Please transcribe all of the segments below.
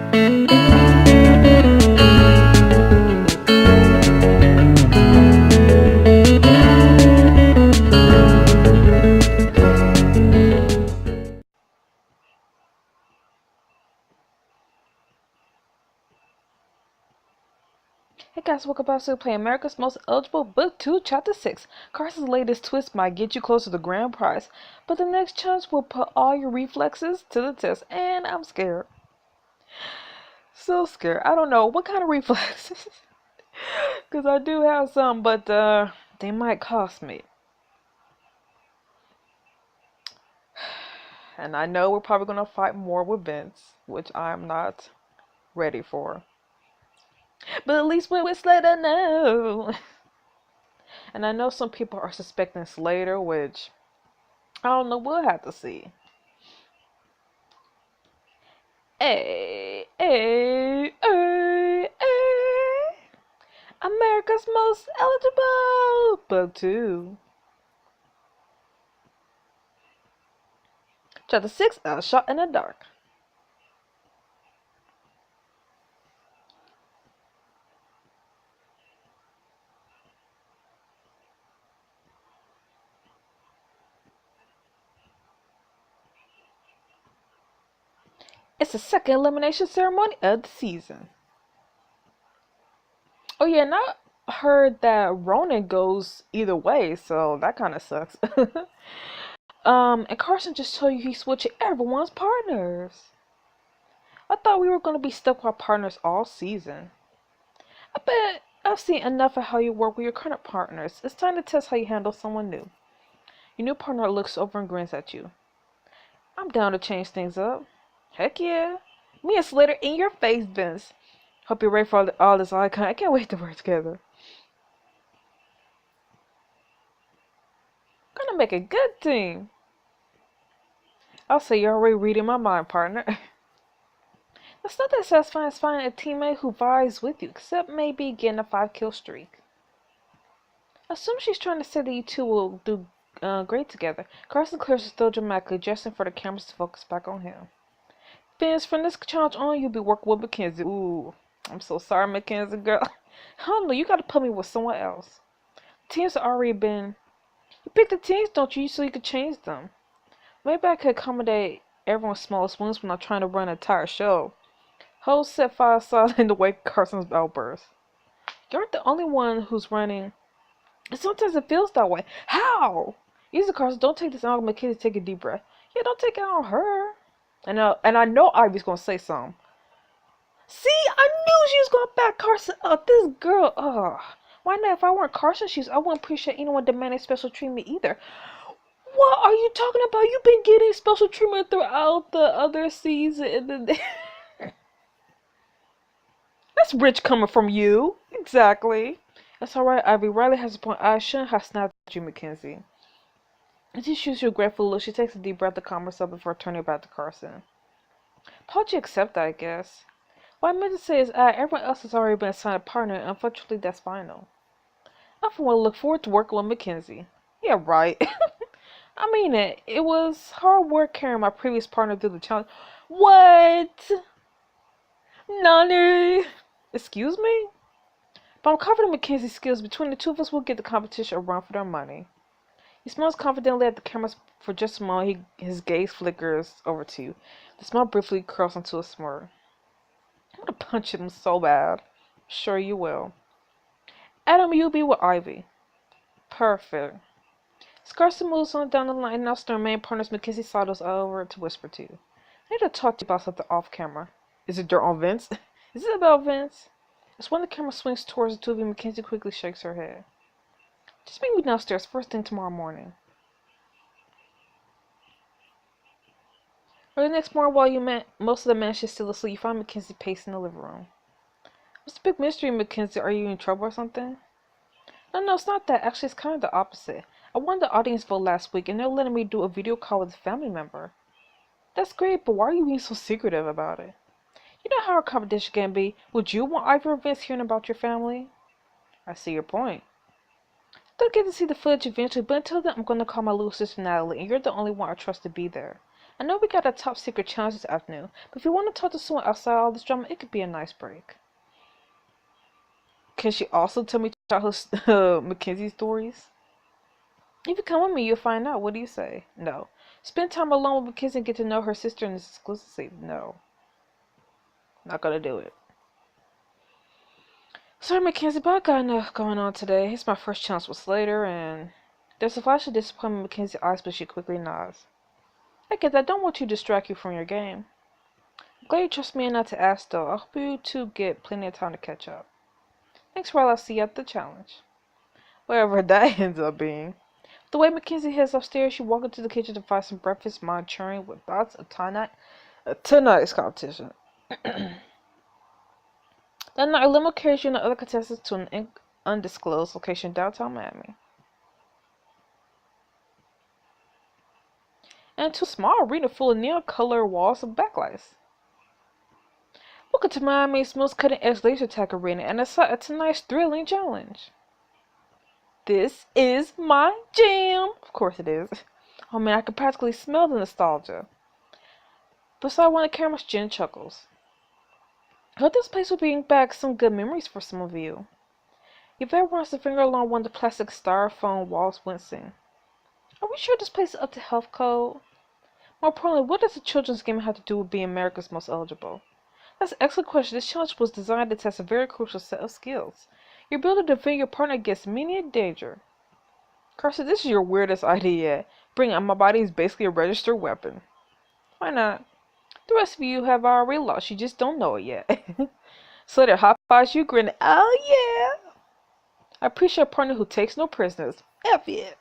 Hey guys, welcome back to play America's Most Eligible Book 2, Chapter 6. Carson's latest twist might get you close to the grand prize, but the next challenge will put all your reflexes to the test, and I'm scared. So scared. I don't know what kind of reflexes, because I do have some, but they might cost me. And I know we're probably going to fight more with Vince, which I'm not ready for. But at least we're with Slater now. And I know some people are suspecting Slater, which I don't know. We'll have to see. Hey, hey, hey, hey. America's Most Eligible Book 2. Chapter 6, A Shot in the Dark. It's the second elimination ceremony of the season. Oh yeah, and I heard that Ronan goes either way, so that kind of sucks. And Carson just told you he's switching everyone's partners. I thought we were going to be stuck with our partners all season. I bet I've seen enough of how you work with your current partners. It's time to test how you handle someone new. Your new partner looks over and grins at you. I'm down to change things up. Heck yeah. Me and Slater in your face, Vince. Hope you're ready for all this icon. I can't wait to work together. Gonna make a good team. I'll say you're already reading my mind, partner. It's not that satisfying as finding a teammate who vibes with you, except maybe getting a 5-kill streak. Assume she's trying to say that you two will do great together. Carson clears his throat dramatically, gesturing for the cameras to focus back on him. Vince, from this challenge on, you'll be working with Mackenzie. Ooh, I'm so sorry, Mackenzie, girl. I don't know, you gotta put me with someone else. Teams have already been... You pick the teams, don't you, so you could change them. Maybe I could accommodate everyone's smallest wins when I'm trying to run an entire show. Host set fire aside in the wake of Carson's outburst. You aren't the only one who's running. And sometimes it feels that way. How? Easy, Carson, don't take this out on Mackenzie. Take a deep breath. Yeah, don't take it out on her. And I know Ivy's gonna say something. See, I knew she was gonna back Carson up. This girl, why not? If I weren't Carson, I wouldn't appreciate anyone demanding special treatment either. What are you talking about? You've been getting special treatment throughout the other season. That's rich coming from you. Exactly. That's alright, Ivy. Riley has a point. I shouldn't have snapped at you, Mackenzie. As she shoots you a grateful look, she takes a deep breath to calm herself before turning back to Carson. How'd you accept that, I guess? What I meant to say is, everyone else has already been assigned a partner, and unfortunately, that's final. I for one look forward to working with Mackenzie. Yeah, right. I mean it. It was hard work carrying my previous partner through the challenge. What? Nani? Excuse me? But I'm confident Mackenzie's skills. Between the two of us, we'll get the competition a run for their money. He smiles confidently at the cameras for just a moment. His gaze flickers over to you. The smile briefly curls into a smirk. I'm gonna punch him so bad. Sure you will. Adam, you'll be with Ivy. Perfect. As Carson moves on down the line, now to main partners, Mackenzie sidles over to whisper to you. I need to talk to you about something off camera. Is it dirt on Vince? Is it about Vince? As when the camera swings towards the two of you, Mackenzie quickly shakes her head. Just meet me downstairs first thing tomorrow morning. Early next morning, while most of the mansion is still asleep, you find Mackenzie pacing the living room. What's the big mystery, Mackenzie? Are you in trouble or something? No, it's not that. Actually, it's kind of the opposite. I won the audience vote last week, and they're letting me do a video call with a family member. That's great, but why are you being so secretive about it? You know how our competition can be. Would you want Ivy or Vince hearing about your family? I see your point. They'll get to see the footage eventually, but until then, I'm going to call my little sister Natalie, and you're the only one I trust to be there. I know we got a top secret challenge this afternoon, but if you want to talk to someone outside all this drama, it could be a nice break. Can she also tell me childhood Mackenzie stories? If you come with me, you'll find out. What do you say? No. Spend time alone with Mackenzie and get to know her sister in this exclusive sleep. No. Not gonna do it. Sorry, Mackenzie, but I got enough going on today. It's my first chance with Slater, and there's a flash of disappointment in Mackenzie's eyes, but she quickly nods. I get that. I don't want to distract you from your game. I'm glad you trust me enough to ask, though. I hope you two get plenty of time to catch up. Thanks for all I'll see you at the challenge. Wherever that ends up being. The way Mackenzie heads upstairs, she walks into the kitchen to find some breakfast, mind churning with thoughts of tonight's competition. That night, a limo carries you and the other contestants to an undisclosed location downtown Miami. And to a small arena full of neon-colored walls and backlights. Welcome to Miami's most cutting-edge laser tag arena, and it's tonight's thrilling challenge. This is my jam! Of course it is. Oh man, I can practically smell the nostalgia. Beside one of the camera's Jen chuckles. I hope this place will bring back some good memories for some of you. Yvette runs the finger along one of the plastic styrofoam walls, wincing. Are we sure this place is up to health code? More importantly, what does the children's game have to do with being America's most eligible? That's an excellent question. This challenge was designed to test a very crucial set of skills. You're able to defend your partner against many a danger. Carson, this is your weirdest idea yet. Bring on, my body is basically a registered weapon. Why not? The rest of you have already lost. You just don't know it yet. Slater high-fives you, grinning. Oh yeah! I appreciate a partner who takes no prisoners. F it.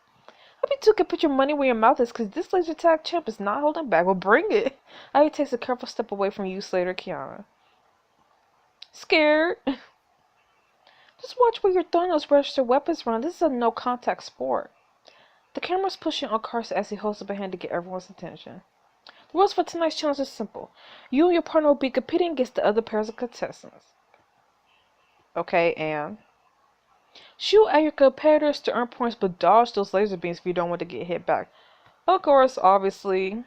Hope you two can put your money where your mouth is, because this laser tag champ is not holding back. Well, bring it. I takes a careful step away from you, Slater, Kiana. Scared? Just watch where you're throwing those registered weapons around. This is a no-contact sport. The camera's pushing on Carson as he holds up a hand to get everyone's attention. The rules for tonight's challenge is simple. You and your partner will be competing against the other pairs of contestants. Okay, and? Shoot at your competitors to earn points, but dodge those laser beams if you don't want to get hit back. Of course, obviously,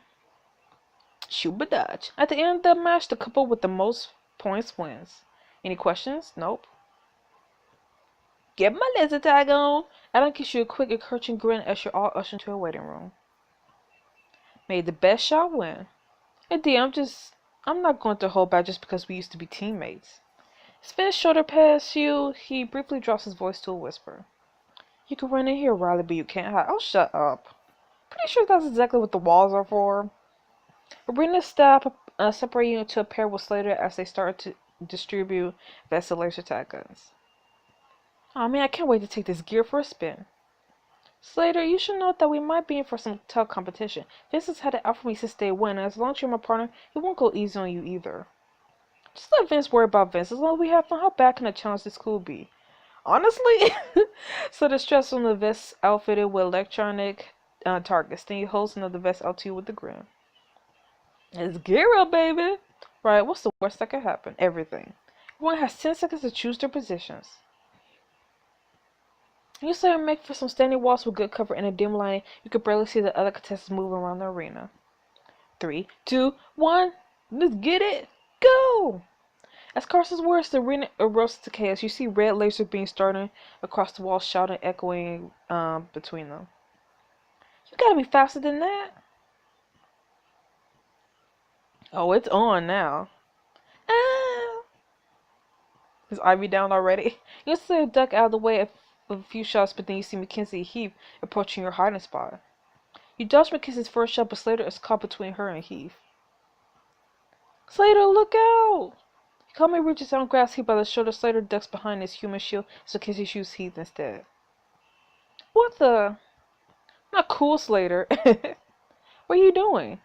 shoot but dodge. At the end of the match, the couple with the most points wins. Any questions? Nope. Get my laser tag on. Adam gives you a quick encouraging grin as you're all ushered into a waiting room. May the best shot win. And D, I'm not going to hold back just because we used to be teammates. Spin his shoulder past you, he briefly drops his voice to a whisper. You can run in here, Riley, but you can't hide. Oh, shut up. Pretty sure that's exactly what the walls are for. Arena staff separate you into a pair with Slater as they start to distribute Vesta laser tag guns. Oh man, I can't wait to take this gear for a spin. Slater, you should note that we might be in for some tough competition. Vince has had it out for me since day one, and as long as you're my partner, he won't go easy on you either. Just let Vince worry about Vince. As long as we have fun, how bad can a challenge this cool be? Honestly? So the stress on the vest outfitted with electronic targets. Then he holds another vest out to you with a grin. It's gear up, baby! Right, what's the worst that could happen? Everything. Everyone has 10 seconds to choose their positions. You say make for some standing walls with good cover and a dim lighting. You could barely see the other contestants moving around the arena. 3, 2, 1. Let's get it! Go! As Carson's words, the arena erupts to chaos. You see red laser beams starting across the wall, shouting, echoing between them. You gotta be faster than that. Oh, it's on now. Ah! Is Ivy down already? You see a duck out of the way of a few shots, but then you see Mackenzie and Heath approaching your hiding spot. You dodge Mackenzie's first shot, but Slater is caught between her and Heath. Slater, look out! Kami reaches out and grabs Heath by the shoulder. Slater ducks behind his human shield, so Mackenzie shoots Heath instead. What the? Not cool, Slater. What are you doing?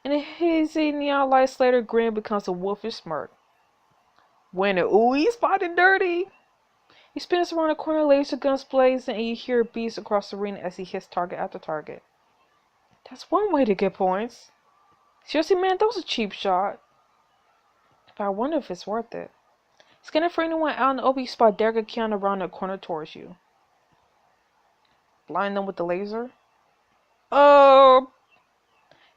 In a hazy neon light, Slater grin becomes a wolfish smirk. Winning, ooh, he's fighting dirty. He spins around the corner, laser guns blazing, and you hear beats across the arena as he hits target after target. That's one way to get points. Seriously, man, that was a cheap shot. But I wonder if it's worth it. Scanning for anyone out in the open, you spot Derek and Kiana around the corner towards you. Blind them with the laser. Oh!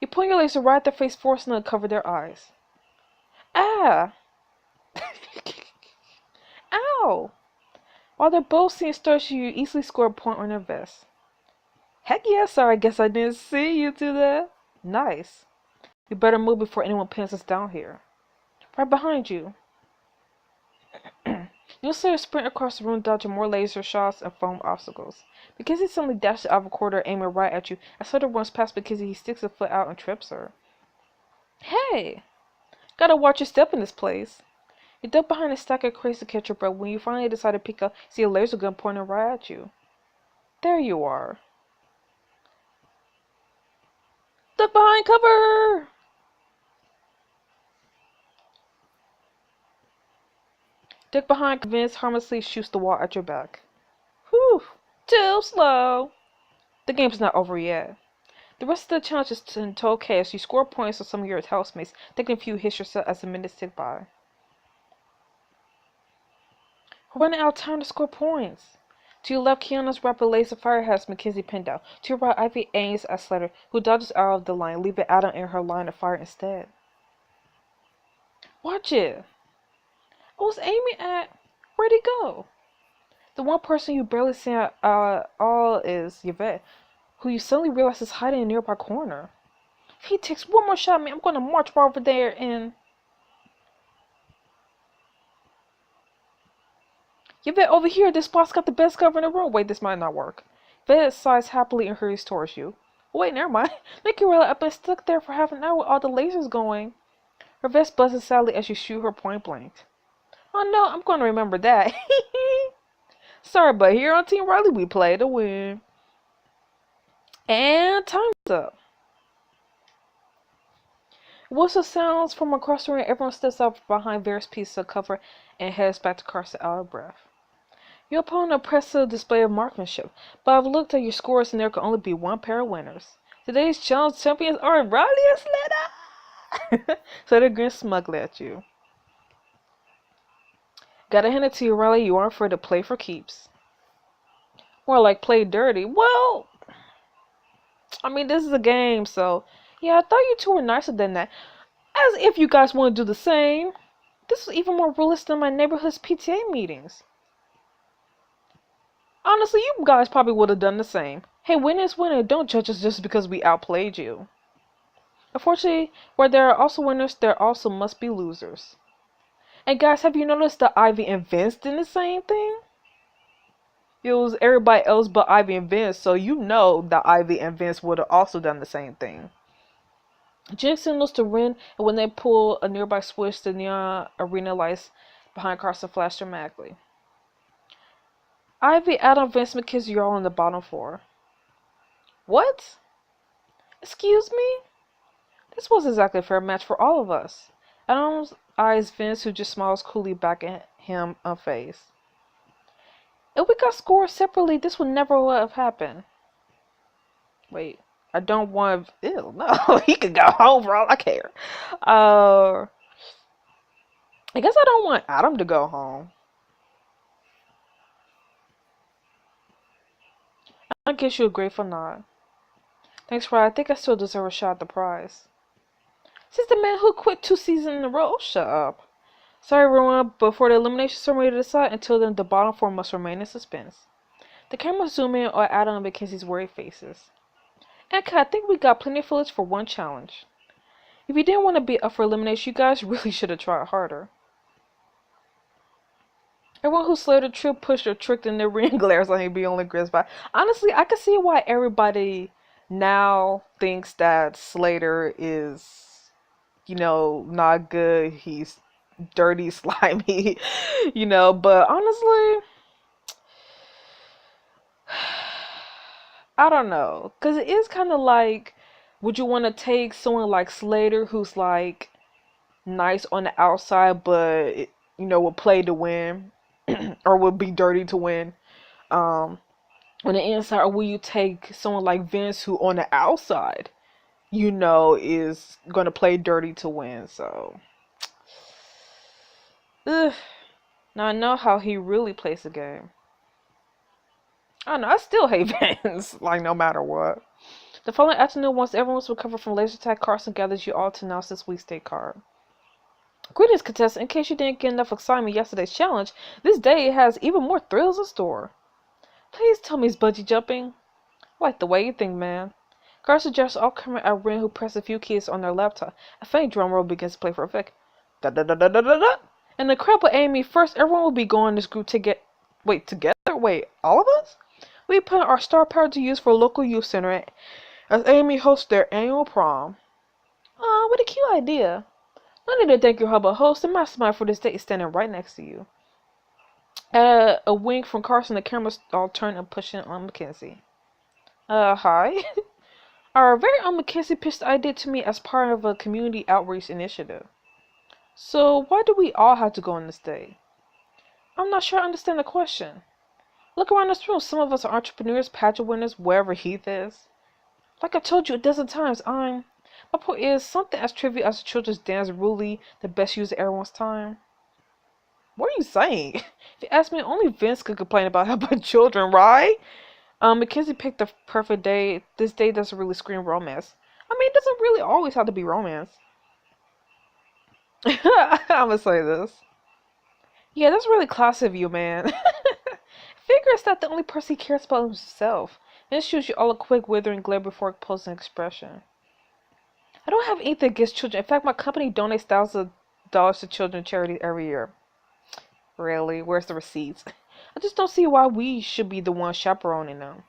You point your laser right at their face, forcing them to cover their eyes. Ah! Ow! While they're both seeing stars, you easily score a point on their vest. Heck yeah, sorry, I guess I didn't see you do that. Nice. We better move before anyone pins us down here. Right behind you. You'll see her sprint across the room, dodging more laser shots and foam obstacles. Mackenzie suddenly dashes out of a corridor, aiming right at you. As Sutter runs past Mackenzie, he sticks a foot out and trips her. Hey! Gotta watch your step in this place. You duck behind a stack of crates to catch your breath. When you finally decide to pick up, see a laser gun pointing right at you. There you are. Duck behind cover! Duck behind Vince harmlessly shoots the wall at your back. Whew, too slow. The game's not over yet. The rest of the challenge is in total chaos. You score points on some of your housemates, taking a few hits yourself as the minutes tick by. We're running out of time to score points. To your left, Kiana's rapid laser fire has Mackenzie pinned down. To your right, Ivy aims at Slater, who dodges out of the line, leaving Adam in her line of fire instead. Watch it! I was aiming at... Where'd he go? The one person you barely see at all is Yvette, who you suddenly realize is hiding in a nearby corner. If he takes one more shot at me, I'm going to march right over there and... Yvette, over here, this spot's got the best cover in the room. Wait, this might not work. Yvette sighs happily and hurries towards you. Wait, never mind. Nicorella, I've been stuck there for half an hour with all the lasers going. Her vest buzzes sadly as you shoot her point blank. Oh no, I'm going to remember that. Sorry, but here on Team Riley, we play to win. And time's up. Whistle sounds from across the room. Everyone steps up behind various pieces of cover and heads back to Carson out of breath. Your opponent impressed a display of marksmanship, but I've looked at your scores and there can only be one pair of winners. Today's challenge champions are Riley and Slater! So they grin smugly at you. Gotta hand it to you, Riley, you aren't afraid to play for keeps. More like play dirty. Well, I mean, this is a game, so... Yeah, I thought you two were nicer than that. As if you guys want to do the same. This is even more realistic than my neighborhood's PTA meetings. Honestly, you guys probably would have done the same. Hey, win is winning. Don't judge us just because we outplayed you. Unfortunately, where there are also winners, there also must be losers. And guys, have you noticed that Ivy and Vince did the same thing? It was everybody else but Ivy and Vince, so you know that Ivy and Vince would have also done the same thing. Jinx signals to Ren, and when they pull a nearby switch, the neon arena lights behind Carson flash dramatically. Ivy, Adam, Vince, Mackenzie, you're all on the bottom floor. What? Excuse me? This was exactly a fair match for all of us. Adam's eyes Vince, who just smiles coolly back at him unfazed. If we got scored separately, this would never have happened. Wait, I don't want... Ew, no, he could go home for all I care. I guess I don't want Adam to go home. I guess you a grateful nod. Thanks, Ryan. I think I still deserve a shot at the prize. Since the man who quit 2 seasons in a row, shut up. Sorry everyone, but for the elimination ceremony to decide, until then the bottom 4 must remain in suspense. The camera zoom in on Adam and Mackenzie's worried faces. And I think we got plenty of footage for one challenge. If you didn't want to be up for elimination, you guys really should have tried harder. Everyone who Slater tripped, pushed, or tricked in their ring glares on him, be only grins by. Honestly, I can see why everybody now thinks that Slater is, you know, not good. He's dirty, slimy, you know, but honestly, I don't know. Because it is kind of like, would you want to take someone like Slater who's like nice on the outside, but, you know, will play to win? Or would be dirty to win on the inside, or will you take someone like Vince who on the outside, you know, is gonna play dirty to win? So now I know how he really plays the game. I don't know, I still hate Vince, like no matter what. The following afternoon, once everyone's recovered from laser tag, Carson gathers you all to announce this week's state card. Greetings, contestant. In case you didn't get enough excitement yesterday's challenge, this day has even more thrills in store. Please tell me it's bungee jumping. I like the way you think, man. Carson gestures off camera at Ren, who presses a few keys on their laptop. A faint drum roll begins to play for effect. Da da da da da da da. And the crowd will aim me first. Everyone will be going this group to get. Wait, together? Wait, all of us? We put our star power to use for a local youth center as Amy hosts their annual prom. Aw, what a cute idea. No need to thank your hubba host. The mastermind for this date is standing right next to you. A wink from Carson, the cameras all turn and push in on Mackenzie. Hi. Our very own Mackenzie pitched the idea to me as part of a community outreach initiative. So why do we all have to go on this date? I'm not sure I understand the question. Look around this room. Some of us are entrepreneurs, pageant winners, wherever Heath is. Like I told you a dozen times, my point is, something as trivial as a children's dance really the best use of everyone's time. What are you saying? If you ask me, only Vince could complain about helping children, right? Mackenzie picked the perfect day. This day doesn't really scream romance. I mean, it doesn't really always have to be romance. I'm gonna say this. Yeah, that's really classy of you, man. Figures that the only person he cares about is himself. And it shoots you all a quick withering glare before it poses an expression. I don't have anything against children. In fact, my company donates thousands of dollars to children's charities every year. Really? Where's the receipts? I just don't see why we should be the ones chaperoning them.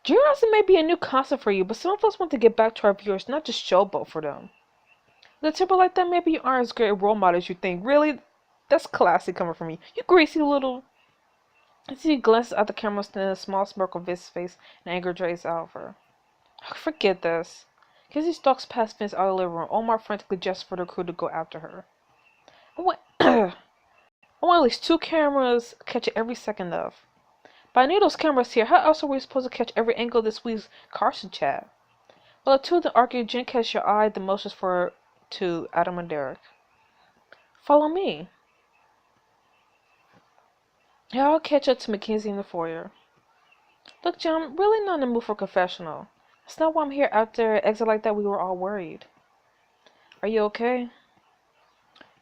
Generosity may be a new concept for you, but some of us want to get back to our viewers, not just showboat for them. With a temper like that, maybe you aren't as great a role model as you think. Really? That's classy coming from you. You greasy little... As he glances at the camera, standing a small smirk on Vince's face, and anger drains out of her. Forget this. Kizzy stalks past Vince out of the living room. Omar frantically gestures for the crew to go after her. I want at least 2 cameras catching every second of. But I need those cameras here. How else are we supposed to catch every angle of this week's Carson chat? Well, the two of them argue. Jen catches your eye. The motions for to Adam and Derek. Follow me. Yeah, I'll catch up to Mackenzie in the foyer. Look, Jen, I'm really not in the mood for a confessional. That's not why I'm here after an exit like that. We were all worried. Are you okay?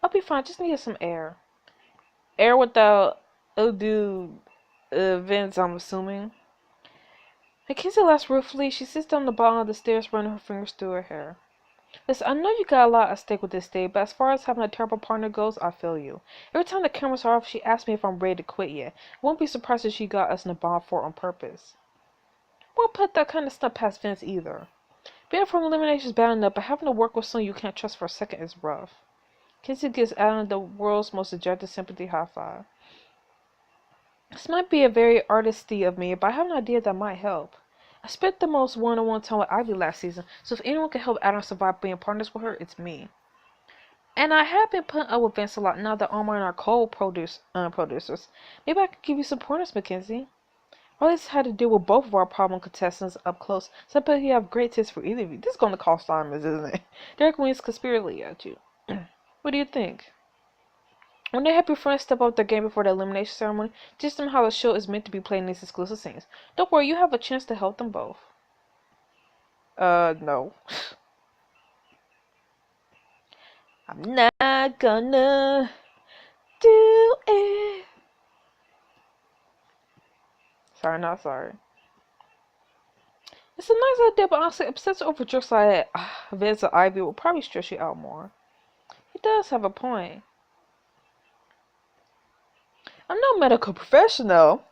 I'll be fine. Just needed some air. Air without Vince, I'm assuming. Mackenzie laughs ruefully. She sits down on the bottom of the stairs, running her fingers through her hair. Listen, I know you got a lot at stake with this date, but as far as having a terrible partner goes, I feel you. Every time the cameras are off, she asks me if I'm ready to quit yet. I won't be surprised if she got us in a bond for it on purpose. Won't put that kind of stuff past Vince either. Being from elimination is bad enough, but having to work with someone you can't trust for a second is rough. Kinsey gives Adam the world's most dejected sympathy high five. This might be a very artisty of me, but I have an idea that might help. I spent the most one-on-one time with Ivy last season, so if anyone can help Adam survive being partners with her, it's me. And I have been putting up with Vince a lot now that Omar and our co-producers. Maybe I could give you some pointers, Mackenzie. I always had to deal with both of our problem contestants up close, so I bet you have great tips for either of you. This is going to cost diamonds, isn't it? Derek winks conspiratorially at you. What do you think? When they help your friends step up their game before the elimination ceremony, teach them how the show is meant to be played in these exclusive scenes. Don't worry, you have a chance to help them both. No. I'm not gonna do it. Sorry, not sorry. It's a nice idea, but honestly, obsessing over jokes like Vince or Ivy will probably stress you out more. He does have a point. I'm no medical professional,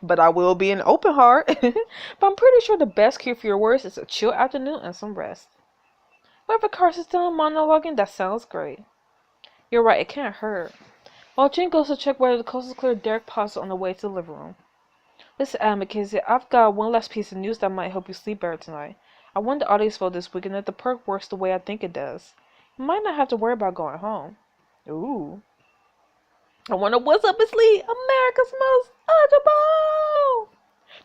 but I will be an open heart. But I'm pretty sure the best cure for your worries is a chill afternoon and some rest. Whatever Carson's still monologuing, that sounds great. You're right, it can't hurt. While Jen goes to check whether the coast is clear, Derek pauses on the way to the living room. Listen, Mackenzie, I've got one last piece of news that might help you sleep better tonight. I won the audience vote this week, and if the perk works the way I think it does, you might not have to worry about going home. Ooh. I wonder what's up his sleeve. America's most audible.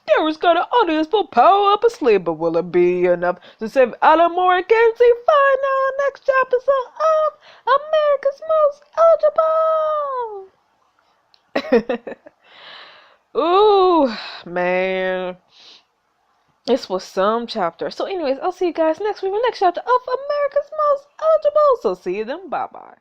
Derek's got an audience for power up his sleeve, but will it be enough to save Adam or Mackenzie? Find out next episode of America's Most Audible. Ooh, man. This was some chapter. So anyways, I'll see you guys next week for the next chapter of America's Most Eligible. So see you then. Bye bye.